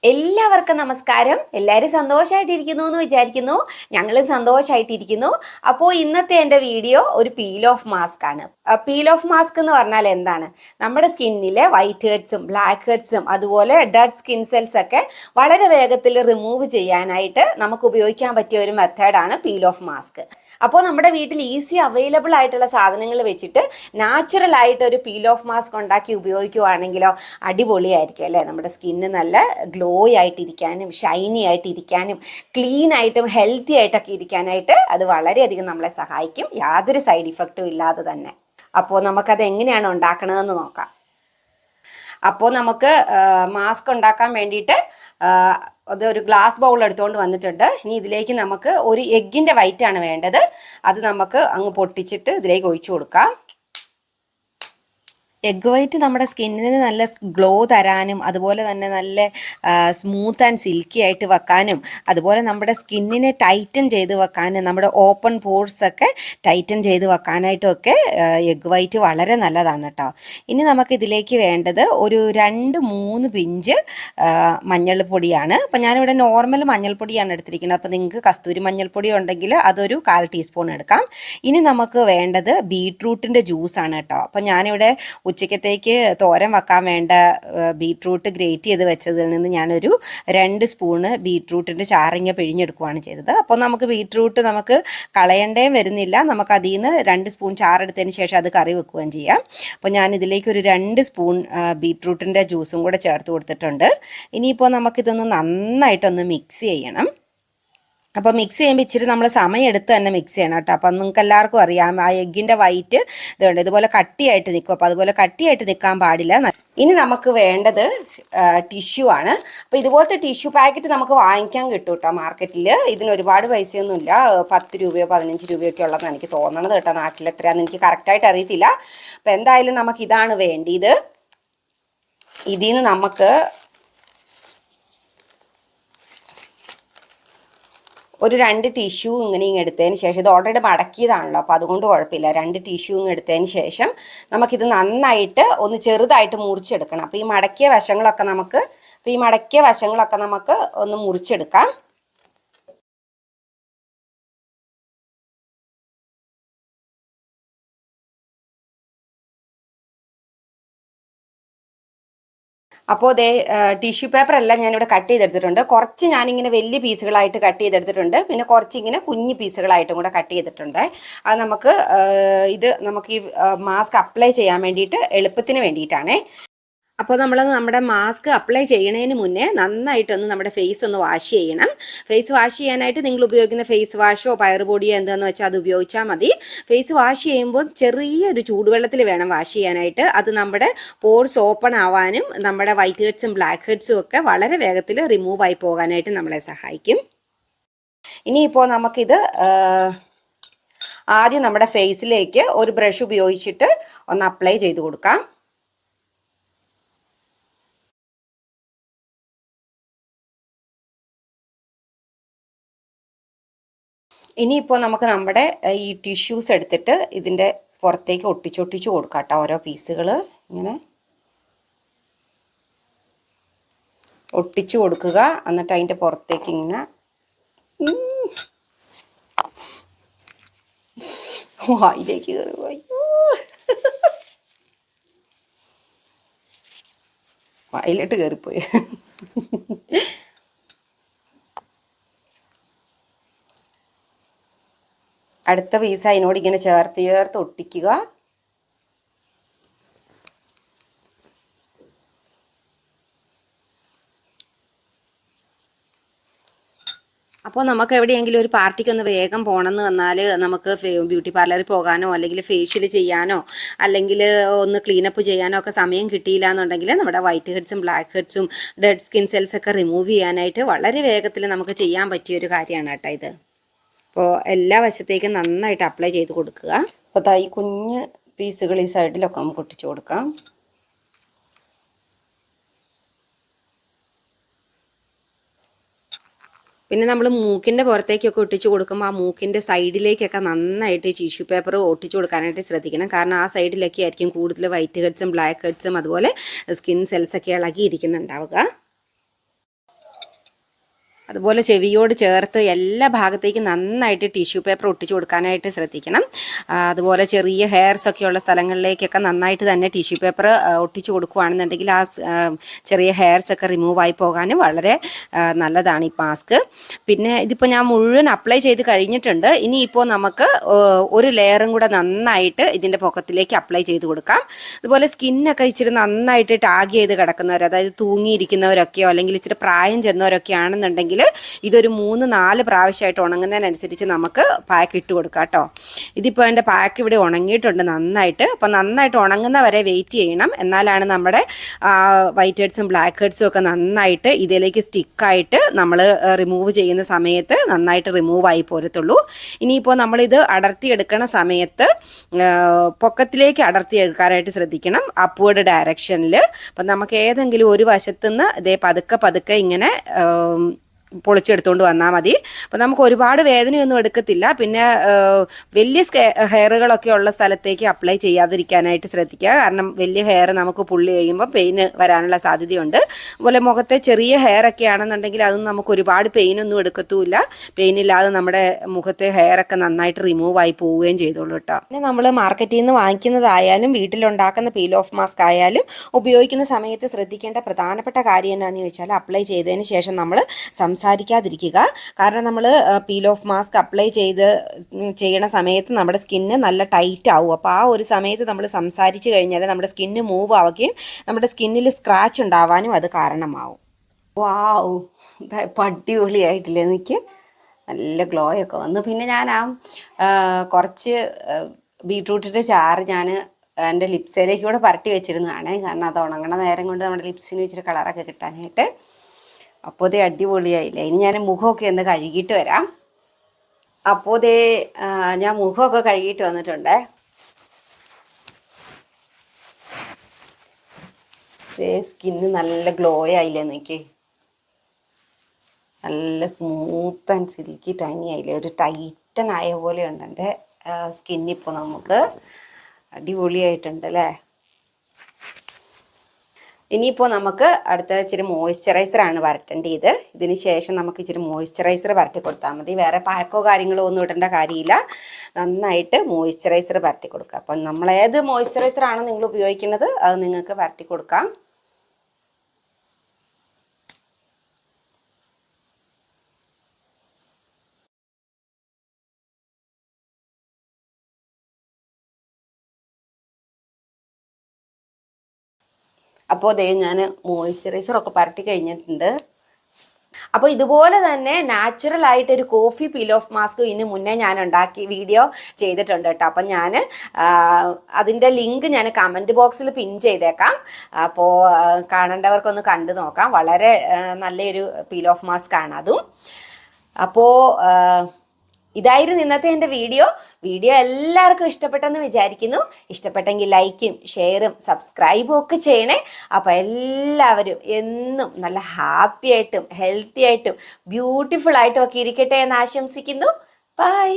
എല്ലാവർക്കും നമസ്കാരം. എല്ലാവരും സന്തോഷമായിട്ടിരിക്കുന്നു എന്ന് വിചാരിക്കുന്നു. ഞങ്ങളും സന്തോഷമായിട്ടിരിക്കുന്നു. അപ്പോൾ ഇന്നത്തെ എൻ്റെ വീഡിയോ ഒരു പീൽ ഓഫ് മാസ്ക് ആണ്. പീൽ ഓഫ് മാസ്ക് എന്ന് പറഞ്ഞാൽ എന്താണ്? നമ്മുടെ സ്കിന്നിലെ വൈറ്റ് ഹെഡ്സും ബ്ലാക്ക് ഹെഡ്സും അതുപോലെ ഡെഡ് സ്കിൻ സെൽസ് ഒക്കെ വളരെ വേഗത്തിൽ റിമൂവ് ചെയ്യാനായിട്ട് നമുക്ക് ഉപയോഗിക്കാൻ പറ്റിയ ഒരു മെത്തേഡാണ് പീൽ ഓഫ് മാസ്ക്. അപ്പോൾ നമ്മുടെ വീട്ടിൽ ഈസി അവൈലബിൾ ആയിട്ടുള്ള സാധനങ്ങൾ വെച്ചിട്ട് നാച്ചുറൽ ആയിട്ട് ഒരു പീൽ ഓഫ് മാസ്ക് ഉണ്ടാക്കി ഉപയോഗിക്കുവാണെങ്കിലോ അടിപൊളിയായിരിക്കും അല്ലേ? നമ്മുടെ സ്കിന്ന് നല്ല ഗ്ലോ ആയിട്ടിരിക്കാനും ഷൈനി ആയിട്ടിരിക്കാനും ക്ലീൻ ആയിട്ടും ഹെൽത്തി ആയിട്ടൊക്കെ ഇരിക്കാനായിട്ട് അത് വളരെയധികം നമ്മളെ സഹായിക്കും, യാതൊരു സൈഡ് ഇഫക്റ്റും ഇല്ലാതെ തന്നെ. അപ്പോൾ നമുക്കത് എങ്ങനെയാണ് ഉണ്ടാക്കണതെന്ന് നോക്കാം. അപ്പോൾ നമുക്ക് മാസ്ക് ഉണ്ടാക്കാൻ വേണ്ടിയിട്ട് അതൊരു ഗ്ലാസ് ബൗൾ എടുത്തുകൊണ്ട് വന്നിട്ടുണ്ട്. ഇനി ഇതിലേക്ക് നമുക്ക് ഒരു എഗ്ഗിൻ്റെ വൈറ്റാണ് വേണ്ടത്. അത് നമുക്ക് അങ്ങ് പൊട്ടിച്ചിട്ട് ഇതിലേക്ക് ഒഴിച്ചു കൊടുക്കാം. എഗ് വൈറ്റ് നമ്മുടെ സ്കിന്നിന് നല്ല ഗ്ലോ തരാനും അതുപോലെ തന്നെ നല്ല സ്മൂത്ത് ആൻഡ് സിൽക്കി ആയിട്ട് വെക്കാനും അതുപോലെ നമ്മുടെ സ്കിന്നിനെ ടൈറ്റൻ ചെയ്ത് വെക്കാനും നമ്മുടെ ഓപ്പൺ പോർസ് ഒക്കെ ടൈറ്റൻ ചെയ്ത് വെക്കാനായിട്ടും ഒക്കെ എഗ് വൈറ്റ് വളരെ നല്ലതാണ് കേട്ടോ. ഇനി നമുക്ക് ഇതിലേക്ക് വേണ്ടത് ഒരു 2-3 പിഞ്ച് മഞ്ഞൾപ്പൊടിയാണ്. അപ്പം ഞാനിവിടെ നോർമൽ മഞ്ഞൾപ്പൊടിയാണ് എടുത്തിരിക്കുന്നത്. അപ്പോൾ നിങ്ങൾക്ക് കസ്തൂരി മഞ്ഞൾപ്പൊടി ഉണ്ടെങ്കിൽ അതൊരു 1/4 ടീസ്പൂൺ എടുക്കാം. ഇനി നമുക്ക് വേണ്ടത് ബീട്രൂട്ടിൻ്റെ ജ്യൂസാണ് കേട്ടോ. അപ്പം ഞാനിവിടെ ഉച്ചക്കത്തേക്ക് തോരൻ വെക്കാൻ വേണ്ട ബീട്രൂട്ട് ഗ്രേറ്റ് ചെയ്ത് വെച്ചതിൽ നിന്ന് ഞാനൊരു 2 സ്പൂണ് ബീട്രൂട്ടിൻ്റെ ചാറിങ്ങ പിഴിഞ്ഞെടുക്കുകയാണ് ചെയ്തത്. അപ്പോൾ നമുക്ക് ബീട്രൂട്ട് നമുക്ക് കളയേണ്ടേയും വരുന്നില്ല. നമുക്ക് അതിൽ നിന്ന് 2 സ്പൂൺ ചാറെടുത്തതിന് ശേഷം അത് കറി വെക്കുകയും ചെയ്യാം. അപ്പോൾ ഞാൻ ഇതിലേക്ക് ഒരു 2 സ്പൂൺ ബീട്രൂട്ടിൻ്റെ ജ്യൂസും കൂടെ ചേർത്ത് കൊടുത്തിട്ടുണ്ട്. ഇനിയിപ്പോൾ നമുക്കിതൊന്ന് നന്നായിട്ടൊന്ന് മിക്സ് ചെയ്യണം. അപ്പോൾ മിക്സ് ചെയ്യുമ്പോൾ ഇച്ചിരി നമ്മൾ സമയം എടുത്ത് തന്നെ മിക്സ് ചെയ്യണം കേട്ടോ. അപ്പം നിങ്ങൾക്ക് എല്ലാവർക്കും അറിയാം ആ എഗ്ഗിൻ്റെ വൈറ്റ് ഇതുണ്ട്, ഇതുപോലെ കട്ടിയായിട്ട് നിൽക്കും. അപ്പോൾ അതുപോലെ കട്ടിയായിട്ട് നിൽക്കാൻ പാടില്ല. ഇനി നമുക്ക് വേണ്ടത് ടിഷ്യൂ ആണ്. അപ്പോൾ ഇതുപോലത്തെ ടിഷ്യൂ പാക്കറ്റ് നമുക്ക് വാങ്ങിക്കാൻ കിട്ടും കേട്ടോ മാർക്കറ്റിൽ. ഇതിന് ഒരുപാട് പൈസയൊന്നുമില്ല, 10 രൂപയോ 15 രൂപയൊക്കെ ഉള്ളതെന്ന് എനിക്ക് തോന്നണത് കേട്ടോ. നാട്ടിൽ എത്രയാണെന്ന് എനിക്ക് കറക്റ്റായിട്ട് അറിയത്തില്ല. അപ്പോൾ എന്തായാലും നമുക്ക് ഇതാണ് വേണ്ടിയത്. ഇതിൽ നിന്ന് നമുക്ക് ഒരു 2 ടിഷ്യൂ ഇങ്ങനെ എടുത്തതിന് ശേഷം, ഇത് ഓൾറെഡി മടക്കിയതാണല്ലോ അപ്പോൾ അതുകൊണ്ട് കുഴപ്പമില്ല, 2 ടിഷ്യൂ എടുത്തതിന് ശേഷം നമുക്കിത് നന്നായിട്ട് ഒന്ന് ചെറുതായിട്ട് മുറിച്ചെടുക്കണം. അപ്പോൾ ഈ മടക്കിയ വശങ്ങളൊക്കെ നമുക്ക് ഒന്ന് മുറിച്ചെടുക്കാം. അപ്പോൾ ദേ ടിഷ്യൂ പേപ്പർ എല്ലാം ഞാനിവിടെ കട്ട് ചെയ്തെടുത്തിട്ടുണ്ട്. കുറച്ച് ഞാനിങ്ങനെ വലിയ പീസുകളായിട്ട് കട്ട് ചെയ്തെടുത്തിട്ടുണ്ട്, പിന്നെ കുറച്ചിങ്ങനെ കുഞ്ഞു പീസുകളായിട്ടും കൂടെ കട്ട് ചെയ്തിട്ടുണ്ട്. അത് നമുക്ക് ഈ മാസ്ക് അപ്ലൈ ചെയ്യാൻ വേണ്ടിയിട്ട് എളുപ്പത്തിന് വേണ്ടിയിട്ടാണേ. അപ്പോൾ നമ്മുടെ മാസ്ക് അപ്ലൈ ചെയ്യണതിന് മുന്നേ നന്നായിട്ടൊന്ന് നമ്മുടെ ഫേസ് ഒന്ന് വാഷ് ചെയ്യണം. ഫേസ് വാഷ് ചെയ്യാനായിട്ട് നിങ്ങൾ ഉപയോഗിക്കുന്ന ഫേസ് വാഷോ പയറുപൊടിയോ എന്താണെന്ന് വെച്ചാൽ അത് ഉപയോഗിച്ചാൽ മതി. ഫേസ് വാഷ് ചെയ്യുമ്പോൾ ചെറിയൊരു ചൂടുവെള്ളത്തിൽ വേണം വാഷ് ചെയ്യാനായിട്ട്. അത് നമ്മുടെ പോർസ് ഓപ്പൺ ആവാനും നമ്മുടെ വൈറ്റ് ഹെഡ്സും ബ്ലാക്ക് ഹെഡ്സും ഒക്കെ വളരെ വേഗത്തിൽ റിമൂവ് ആയി പോകാനായിട്ട് നമ്മളെ സഹായിക്കും. ഇനിയിപ്പോൾ നമുക്കിത് ആദ്യം നമ്മുടെ ഫേസിലേക്ക് ഒരു ബ്രഷ് ഉപയോഗിച്ചിട്ട് ഒന്ന് അപ്ലൈ ചെയ്ത് കൊടുക്കാം. ഇനിയിപ്പോൾ നമുക്ക് നമ്മുടെ ഈ ടിഷ്യൂസ് എടുത്തിട്ട് ഇതിൻ്റെ പുറത്തേക്ക് ഒട്ടിച്ചൊട്ടിച്ച് കൊടുക്കാം കേട്ടോ. ഓരോ പീസുകൾ ഇങ്ങനെ ഒട്ടിച്ചു കൊടുക്കുക. എന്നിട്ട് അതിൻ്റെ പുറത്തേക്ക് ഇങ്ങനെ വായിലേക്ക് കയറി വായിലോട്ട് കയറിപ്പോയി. അടുത്ത പീസ് അതിനോട് ഇങ്ങനെ ചേർത്ത് ഒട്ടിക്കുക. അപ്പോൾ നമുക്ക് എവിടെയെങ്കിലും ഒരു പാർട്ടിക്കൊന്ന് വേഗം പോകണമെന്ന് വന്നാൽ നമുക്ക് ബ്യൂട്ടി പാർലറിൽ പോകാനോ അല്ലെങ്കിൽ ഫേഷ്യൽ ചെയ്യാനോ അല്ലെങ്കിൽ ഒന്ന് ക്ലീനപ്പ് ചെയ്യാനോ ഒക്കെ സമയം കിട്ടിയില്ല എന്നുണ്ടെങ്കിൽ നമ്മുടെ വൈറ്റ് ഹെഡ്സും ബ്ലാക്ക് ഹെഡ്സും ഡെഡ് സ്കിൻ സെൽസ് ഒക്കെ റിമൂവ് ചെയ്യാനായിട്ട് വളരെ വേഗത്തിൽ നമുക്ക് ചെയ്യാൻ പറ്റിയൊരു കാര്യമാണ് കേട്ടോ ഇത്. അപ്പോൾ എല്ലാ വശത്തേക്കും നന്നായിട്ട് അപ്ലൈ ചെയ്ത് കൊടുക്കുക. അപ്പോൾ ഈ കുഞ്ഞ് പീസുകൾ ഈ സൈഡിലൊക്കെ നമുക്ക് ഒട്ടിച്ചു കൊടുക്കാം. പിന്നെ നമ്മൾ മൂക്കിൻ്റെ പുറത്തേക്കൊക്കെ ഒട്ടിച്ചു കൊടുക്കുമ്പോൾ ആ മൂക്കിൻ്റെ സൈഡിലേക്കൊക്കെ നന്നായിട്ട് ടിഷ്യൂ പേപ്പർ ഒട്ടിച്ചു കൊടുക്കാനായിട്ട് ശ്രദ്ധിക്കണം. കാരണം ആ സൈഡിലൊക്കെ ആയിരിക്കും കൂടുതൽ വൈറ്റ് ഹെഡ്സും ബ്ലാക്ക് ഹെഡ്സും അതുപോലെ സ്കിൻ സെൽസൊക്കെ ഇളകിയിരിക്കുന്നുണ്ടാവുക. അതുപോലെ ചെവിയോട് ചേർത്ത് എല്ലാ ഭാഗത്തേക്കും നന്നായിട്ട് ടിഷ്യൂ പേപ്പർ ഒട്ടിച്ചു കൊടുക്കാനായിട്ട് ശ്രദ്ധിക്കണം. അതുപോലെ ചെറിയ ഹെയർസ് ഒക്കെ ഉള്ള സ്ഥലങ്ങളിലേക്കൊക്കെ നന്നായിട്ട് തന്നെ ടിഷ്യൂ പേപ്പർ ഒട്ടിച്ചു കൊടുക്കുകയാണെന്നുണ്ടെങ്കിൽ ആ ചെറിയ ഹെയർസ് ഒക്കെ റിമൂവ് ആയി പോകാനും വളരെ നല്ലതാണ് ഈ മാസ്ക്. പിന്നെ ഇതിപ്പോൾ ഞാൻ മുഴുവൻ അപ്ലൈ ചെയ്ത് കഴിഞ്ഞിട്ടുണ്ട്. ഇനിയിപ്പോൾ നമുക്ക് ഒരു ലെയറും കൂടെ നന്നായിട്ട് ഇതിൻ്റെ പൊക്കത്തിലേക്ക് അപ്ലൈ ചെയ്ത് കൊടുക്കാം. അതുപോലെ സ്കിന്നൊക്കെ ഇച്ചിരി നന്നായിട്ട് ടാഗ് ചെയ്ത് കിടക്കുന്നവർ, അതായത് തൂങ്ങിയിരിക്കുന്നവരൊക്കെയോ അല്ലെങ്കിൽ ഇച്ചിരി പ്രായം ചെന്നവരൊക്കെ ആണെന്നുണ്ടെങ്കിൽ ഇതൊരു 3-4 പ്രാവശ്യമായിട്ട് ഉണങ്ങുന്നതിനനുസരിച്ച് നമുക്ക് പാക്ക് ഇട്ട് കൊടുക്കാം കേട്ടോ. ഇതിപ്പോൾ എൻ്റെ പാക്ക് ഇവിടെ ഉണങ്ങിയിട്ടുണ്ട് നന്നായിട്ട്. അപ്പം നന്നായിട്ട് ഉണങ്ങുന്ന വരെ വെയിറ്റ് ചെയ്യണം. എന്നാലാണ് നമ്മുടെ വൈറ്റ് ഹെഡ്സും ബ്ലാക്ക് ഹെഡ്സും ഒക്കെ നന്നായിട്ട് ഇതിലേക്ക് സ്റ്റിക്കായിട്ട് നമ്മൾ റിമൂവ് ചെയ്യുന്ന സമയത്ത് നന്നായിട്ട് റിമൂവ് ആയി പോരത്തുള്ളൂ. ഇനിയിപ്പോൾ നമ്മളിത് അടർത്തിയെടുക്കണ സമയത്ത് പൊക്കത്തിലേക്ക് അടർത്തിയെടുക്കാനായിട്ട് ശ്രദ്ധിക്കണം, അപ്വേർഡ് ഡയറക്ഷനിൽ. അപ്പം നമുക്ക് ഏതെങ്കിലും ഒരു വശത്തുനിന്ന് ഇതേ പതുക്കെ ഇങ്ങനെ പൊളിച്ചെടുത്തുകൊണ്ട് വന്നാൽ മതി. അപ്പോൾ നമുക്ക് ഒരുപാട് വേദനയൊന്നും എടുക്കത്തില്ല. പിന്നെ വലിയ ഹെയറുകളൊക്കെ ഉള്ള സ്ഥലത്തേക്ക് അപ്ലൈ ചെയ്യാതിരിക്കാനായിട്ട് ശ്രദ്ധിക്കുക. കാരണം വലിയ ഹെയർ നമുക്ക് പുള്ളി ചെയ്യുമ്പോൾ പെയിൻ വരാനുള്ള സാധ്യതയുണ്ട്. അതുപോലെ മുഖത്തെ ചെറിയ ഹെയർ ഒക്കെ ആണെന്നുണ്ടെങ്കിൽ അതൊന്നും നമുക്ക് ഒരുപാട് പെയിനൊന്നും എടുക്കത്തുമില്ല. പെയിനില്ലാതെ നമ്മുടെ മുഖത്തെ ഹെയറൊക്കെ നന്നായിട്ട് റിമൂവ് ആയി പോവുകയും ചെയ്തോളൂ കേട്ടോ. പിന്നെ നമ്മൾ മാർക്കറ്റിൽ നിന്ന് വാങ്ങിക്കുന്നതായാലും വീട്ടിലുണ്ടാക്കുന്ന പീൽ ഓഫ് മാസ്ക് ആയാലും ഉപയോഗിക്കുന്ന സമയത്ത് ശ്രദ്ധിക്കേണ്ട പ്രധാനപ്പെട്ട കാര്യം എന്താണെന്ന് ചോദിച്ചാൽ അപ്ലൈ ചെയ്തതിന് ശേഷം നമ്മൾ സംസാരിക്കാതിരിക്കുക. കാരണം നമ്മൾ പീൽ ഓഫ് മാസ്ക് അപ്ലൈ ചെയ്യണ സമയത്ത് നമ്മുടെ സ്കിന്ന് നല്ല ടൈറ്റ് ആവും. അപ്പോൾ ആ ഒരു സമയത്ത് നമ്മൾ സംസാരിച്ച് കഴിഞ്ഞാൽ നമ്മുടെ സ്കിന്ന് മൂവ് ആവുകയും നമ്മുടെ സ്കിന്നിൽ സ്ക്രാച്ച് ഉണ്ടാവാനും അത് കാരണമാവും. വാവ്, ഇപ്പം അടിപൊളിയായിട്ടില്ലേ? എനിക്ക് നല്ല ഗ്ലോ ഒക്കെ വന്നു. പിന്നെ ഞാൻ കുറച്ച് ബീട്രൂട്ടിൻ്റെ ചാറ് ഞാൻ എൻ്റെ ലിപ്സിലേക്ക് കൂടെ പരട്ടി വെച്ചിരുന്നതാണ്. കാരണം അത് ഉണങ്ങണ നേരം കൊണ്ട് നമ്മുടെ ലിപ്സിന് ഇച്ചിരി കളറൊക്കെ കിട്ടാനായിട്ട്. അപ്പോൾ ഇതേ അടിപൊളിയായില്ലേ? ഇനി ഞാൻ മുഖമൊക്കെ ഒന്ന് കഴുകിയിട്ട് വരാം. അപ്പോൾ ഇതേ ഞാൻ മുഖമൊക്കെ കഴുകിയിട്ട് വന്നിട്ടുണ്ടേ. സ്കിന്ന് നല്ല ഗ്ലോ ആയില്ലേ? നോക്കി, നല്ല സ്മൂത്ത് ആൻഡ് സിൽക്കി ടൈനി ആയില്ലേ? ഒരു ടൈറ്റൻ ആയ പോലെയുണ്ട് എൻ്റെ സ്കിന്നിപ്പോൾ. നമുക്ക് അടിപൊളിയായിട്ടുണ്ട് അല്ലേ? ഇനിയിപ്പോൾ നമുക്ക് അടുത്ത ഇച്ചിരി മോയ്സ്ചറൈസറാണ് വരട്ടേണ്ടത്. ഇതിന് ശേഷം നമുക്ക് ഇച്ചിരി മോയ്സ്ചറൈസർ വരട്ടി കൊടുത്താൽ മതി. വേറെ പാക്കോ കാര്യങ്ങളോ ഒന്നും ഇടേണ്ട കാര്യമില്ല. നന്നായിട്ട് മോയ്സ്ചറൈസർ വരട്ടി കൊടുക്കുക. അപ്പം നമ്മൾ ഏത് മോയ്സ്ചറൈസറാണോ നിങ്ങൾ ഉപയോഗിക്കുന്നത് അത് നിങ്ങൾക്ക് വരട്ടി കൊടുക്കാം. അപ്പോൾ അതേ ഞാൻ മോയ്സ്ചറൈസറൊക്കെ പരട്ടി കഴിഞ്ഞിട്ടുണ്ട്. അപ്പോൾ ഇതുപോലെ തന്നെ നാച്ചുറൽ ആയിട്ടൊരു കോഫി പീൽ ഓഫ് മാസ്ക് ഇതിന് മുന്നേ ഞാൻ ഉണ്ടാക്കി വീഡിയോ ചെയ്തിട്ടുണ്ട് കേട്ടോ. അപ്പം ഞാൻ അതിൻ്റെ ലിങ്ക് ഞാൻ കമൻറ്റ് ബോക്സിൽ പിൻ ചെയ്തേക്കാം. അപ്പോൾ കാണേണ്ടവർക്കൊന്ന് കണ്ടു നോക്കാം. വളരെ നല്ലൊരു പീൽ ഓഫ് മാസ്ക് ആണ് അതും. അപ്പോൾ ഇതായിരുന്നു ഇന്നത്തെ എൻ്റെ വീഡിയോ എല്ലാവർക്കും ഇഷ്ടപ്പെട്ടെന്ന് വിചാരിക്കുന്നു. ഇഷ്ടപ്പെട്ടെങ്കിൽ ലൈക്കും ഷെയറും സബ്സ്ക്രൈബും ഒക്കെ ചെയ്യണേ. അപ്പോൾ എല്ലാവരും എന്നും നല്ല ഹാപ്പി ആയിട്ടും ഹെൽത്തി ആയിട്ടും ബ്യൂട്ടിഫുൾ ആയിട്ടും ഒക്കെ ഇരിക്കട്ടെ എന്ന് ആശംസിക്കുന്നു. ബൈ.